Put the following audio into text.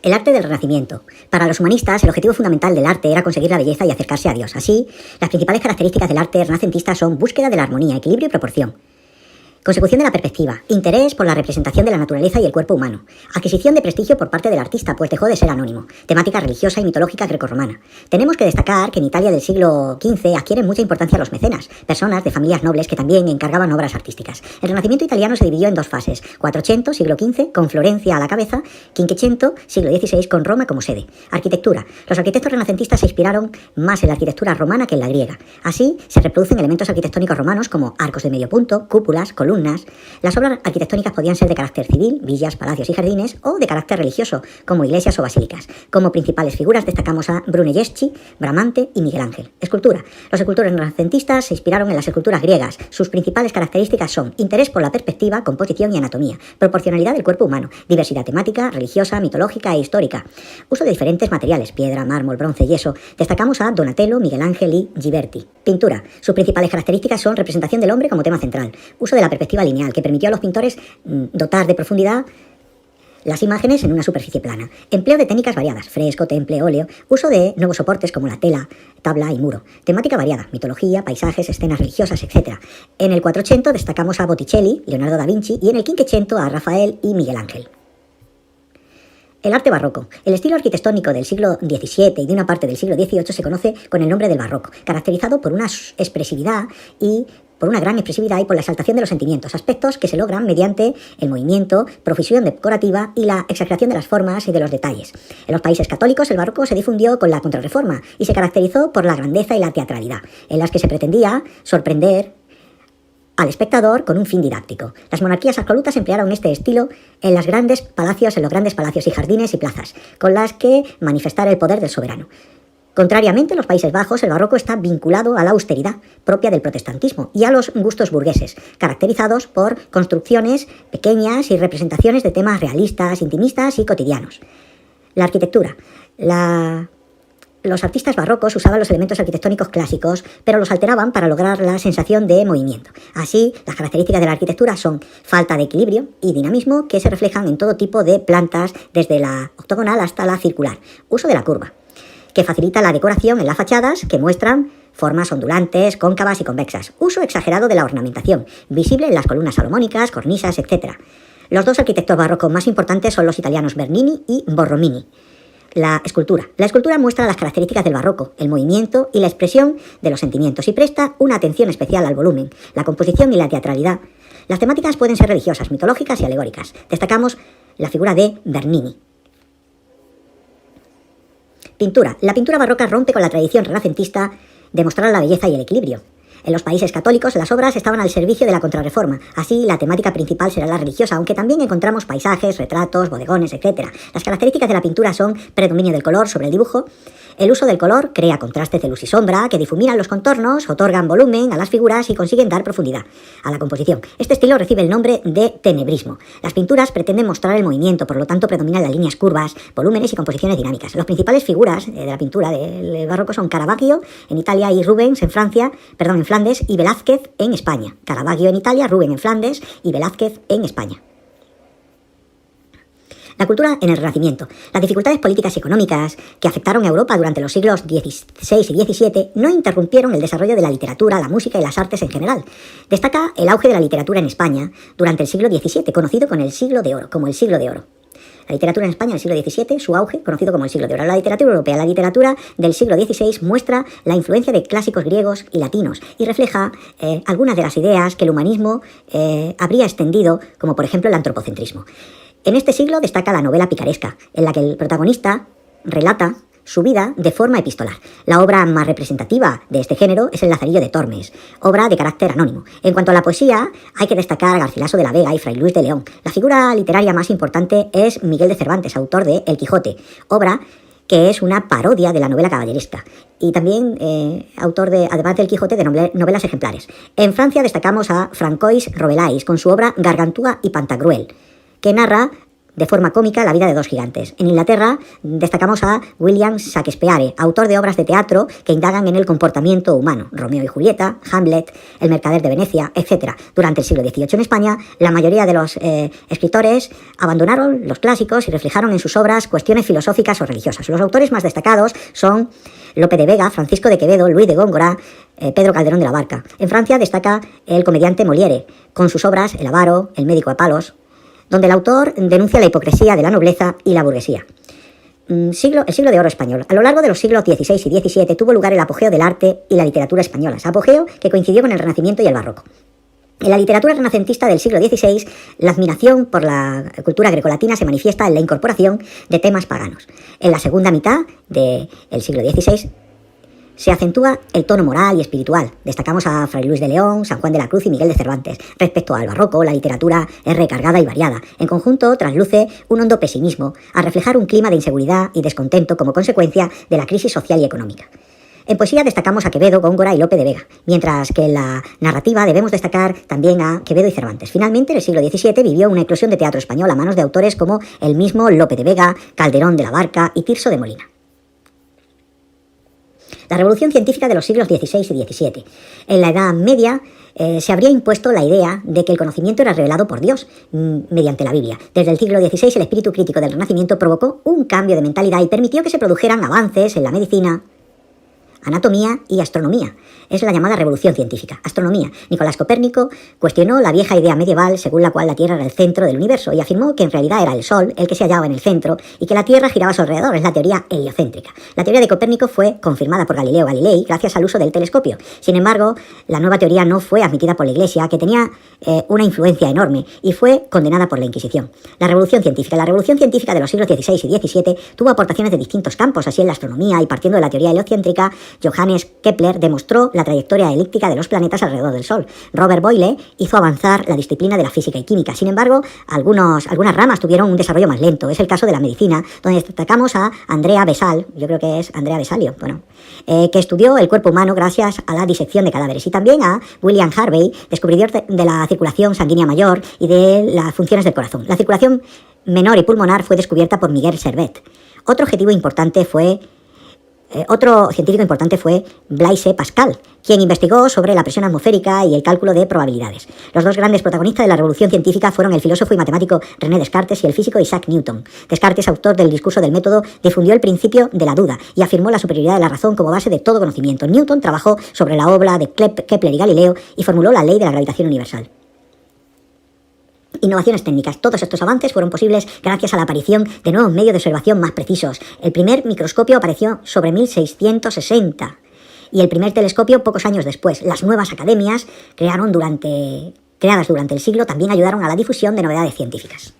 El arte del Renacimiento. Para los humanistas, el objetivo fundamental del arte era conseguir la belleza y acercarse a Dios. Así, las principales características del arte renacentista son búsqueda de la armonía, equilibrio y proporción. Consecución de la perspectiva, interés por la representación de la naturaleza y el cuerpo humano, adquisición de prestigio por parte del artista, pues dejó de ser anónimo, temática religiosa y mitológica grecorromana. Tenemos que destacar que en Italia del siglo XV adquieren mucha importancia los mecenas, personas de familias nobles que también encargaban obras artísticas. El Renacimiento italiano se dividió en dos fases: Quattrocento, siglo XV, con Florencia a la cabeza; Cinquecento, siglo XVI, con Roma como sede. Arquitectura. Los arquitectos renacentistas se inspiraron más en la arquitectura romana que en la griega. Así, se reproducen elementos arquitectónicos romanos como arcos de medio punto, cúpulas, columnas. Las obras arquitectónicas podían ser de carácter civil, villas, palacios y jardines, o de carácter religioso, como iglesias o basílicas. Como principales figuras destacamos a Brunelleschi, Bramante y Miguel Ángel. Escultura. Los escultores renacentistas se inspiraron en las esculturas griegas. Sus principales características son interés por la perspectiva, composición y anatomía, proporcionalidad del cuerpo humano, diversidad temática, religiosa, mitológica e histórica, uso de diferentes materiales, piedra, mármol, bronce, yeso. Destacamos a Donatello, Miguel Ángel y Ghiberti. Pintura. Sus principales características son representación del hombre como tema central, uso de la perspectiva lineal, que permitió a los pintores dotar de profundidad las imágenes en una superficie plana. Empleo de técnicas variadas: fresco, temple, óleo. Uso de nuevos soportes como la tela, tabla y muro. Temática variada: mitología, paisajes, escenas religiosas, etc. En el Quattrocento destacamos a Botticelli, Leonardo da Vinci, y en el Cinquecento a Rafael y Miguel Ángel. El arte barroco. El estilo arquitectónico del siglo XVII y de una parte del siglo XVIII se conoce con el nombre del barroco, caracterizado por una expresividad y por una gran expresividad y por la exaltación de los sentimientos, aspectos que se logran mediante el movimiento, profusión decorativa y la exageración de las formas y de los detalles. En los países católicos, el barroco se difundió con la Contrarreforma y se caracterizó por la grandeza y la teatralidad, en las que se pretendía sorprender al espectador con un fin didáctico. Las monarquías absolutas emplearon este estilo en los grandes palacios y jardines y plazas, con las que manifestar el poder del soberano. Contrariamente, en los Países Bajos, el barroco está vinculado a la austeridad propia del protestantismo y a los gustos burgueses, caracterizados por construcciones pequeñas y representaciones de temas realistas, intimistas y cotidianos. La arquitectura. Los artistas barrocos usaban los elementos arquitectónicos clásicos, pero los alteraban para lograr la sensación de movimiento. Así, las características de la arquitectura son falta de equilibrio y dinamismo, que se reflejan en todo tipo de plantas, desde la octogonal hasta la circular. Uso de la curva, que facilita la decoración en las fachadas, que muestran formas ondulantes, cóncavas y convexas. Uso exagerado de la ornamentación, visible en las columnas salomónicas, cornisas, etc. Los dos arquitectos barrocos más importantes son los italianos Bernini y Borromini. La escultura. La escultura muestra las características del barroco, el movimiento y la expresión de los sentimientos, y presta una atención especial al volumen, la composición y la teatralidad. Las temáticas pueden ser religiosas, mitológicas y alegóricas. Destacamos la figura de Bernini. Pintura. La pintura barroca rompe con la tradición renacentista de mostrar la belleza y el equilibrio. En los países católicos, las obras estaban al servicio de la Contrarreforma. Así, la temática principal será la religiosa, aunque también encontramos paisajes, retratos, bodegones, etc. Las características de la pintura son predominio del color sobre el dibujo. El uso del color crea contrastes de luz y sombra que difuminan los contornos, otorgan volumen a las figuras y consiguen dar profundidad a la composición. Este estilo recibe el nombre de tenebrismo. Las pinturas pretenden mostrar el movimiento, por lo tanto predominan las líneas curvas, volúmenes y composiciones dinámicas. Las principales figuras de la pintura del barroco son Caravaggio en Italia y Rubens en Flandes y Velázquez en España. Caravaggio en Italia, Rubens en Flandes y Velázquez en España. La cultura en el Renacimiento. Las dificultades políticas y económicas que afectaron a Europa durante los siglos XVI y XVII no interrumpieron el desarrollo de la literatura, la música y las artes en general. Destaca el auge de la literatura en España durante el siglo XVII, conocido como el Siglo de Oro. La literatura en España en el siglo XVII, su auge, conocido como el Siglo de Oro. La literatura europea. La literatura del siglo XVI muestra la influencia de clásicos griegos y latinos y refleja algunas de las ideas que el humanismo habría extendido, como por ejemplo el antropocentrismo. En este siglo destaca la novela picaresca, en la que el protagonista relata su vida de forma epistolar. La obra más representativa de este género es El Lazarillo de Tormes, obra de carácter anónimo. En cuanto a la poesía, hay que destacar a Garcilaso de la Vega y Fray Luis de León. La figura literaria más importante es Miguel de Cervantes, autor de El Quijote, obra que es una parodia de la novela caballeresca, y también autor, además del Quijote, de novelas ejemplares. En Francia destacamos a Francois Rabelais con su obra Gargantúa y Pantagruel, que narra de forma cómica la vida de dos gigantes. En Inglaterra destacamos a William Shakespeare, autor de obras de teatro que indagan en el comportamiento humano, Romeo y Julieta, Hamlet, El mercader de Venecia, etc. Durante el siglo XVIII en España, la mayoría de los escritores abandonaron los clásicos y reflejaron en sus obras cuestiones filosóficas o religiosas. Los autores más destacados son Lope de Vega, Francisco de Quevedo, Luis de Góngora, Pedro Calderón de la Barca. En Francia destaca el comediante Molière, con sus obras El avaro, El médico a palos, donde el autor denuncia la hipocresía de la nobleza y la burguesía. El siglo de oro español. A lo largo de los siglos XVI y XVII tuvo lugar el apogeo del arte y la literatura españolas, apogeo que coincidió con el Renacimiento y el Barroco. En la literatura renacentista del siglo XVI, la admiración por la cultura grecolatina se manifiesta en la incorporación de temas paganos. En la segunda mitad del siglo XVI se acentúa el tono moral y espiritual. Destacamos a Fray Luis de León, San Juan de la Cruz y Miguel de Cervantes. Respecto al barroco, la literatura es recargada y variada. En conjunto, trasluce un hondo pesimismo, al reflejar un clima de inseguridad y descontento como consecuencia de la crisis social y económica. En poesía destacamos a Quevedo, Góngora y Lope de Vega, mientras que en la narrativa debemos destacar también a Quevedo y Cervantes. Finalmente, en el siglo XVII vivió una eclosión de teatro español a manos de autores como el mismo Lope de Vega, Calderón de la Barca y Tirso de Molina. La revolución científica de los siglos XVI y XVII. En la Edad Media se habría impuesto la idea de que el conocimiento era revelado por Dios mediante la Biblia. Desde el siglo XVI el espíritu crítico del Renacimiento provocó un cambio de mentalidad y permitió que se produjeran avances en la medicina, anatomía y astronomía. Es la llamada revolución científica. Astronomía. Nicolás Copérnico cuestionó la vieja idea medieval según la cual la Tierra era el centro del universo y afirmó que en realidad era el Sol el que se hallaba en el centro y que la Tierra giraba a su alrededor. Es la teoría heliocéntrica. La teoría de Copérnico fue confirmada por Galileo Galilei gracias al uso del telescopio. Sin embargo, la nueva teoría no fue admitida por la Iglesia, que tenía una influencia enorme, y fue condenada por la Inquisición. La revolución científica. La revolución científica de los siglos XVI y XVII tuvo aportaciones de distintos campos, así en la astronomía, y partiendo de la teoría heliocéntrica, Johannes Kepler demostró la trayectoria elíptica de los planetas alrededor del Sol. Robert Boyle hizo avanzar la disciplina de la física y química. Sin embargo, algunas ramas tuvieron un desarrollo más lento. Es el caso de la medicina, donde destacamos a Andrea Vesal, yo creo que es Andrea Vesalio, que estudió el cuerpo humano gracias a la disección de cadáveres, y también a William Harvey, descubridor de la circulación sanguínea mayor y de las funciones del corazón. La circulación menor y pulmonar fue descubierta por Miguel Servet. Otro científico importante fue Blaise Pascal, quien investigó sobre la presión atmosférica y el cálculo de probabilidades. Los dos grandes protagonistas de la revolución científica fueron el filósofo y matemático René Descartes y el físico Isaac Newton. Descartes, autor del discurso del método, difundió el principio de la duda y afirmó la superioridad de la razón como base de todo conocimiento. Newton trabajó sobre la obra de Kepler y Galileo y formuló la ley de la gravitación universal. Innovaciones técnicas. Todos estos avances fueron posibles gracias a la aparición de nuevos medios de observación más precisos. El primer microscopio apareció sobre 1660 y el primer telescopio pocos años después. Las nuevas academias creadas durante el siglo también ayudaron a la difusión de novedades científicas.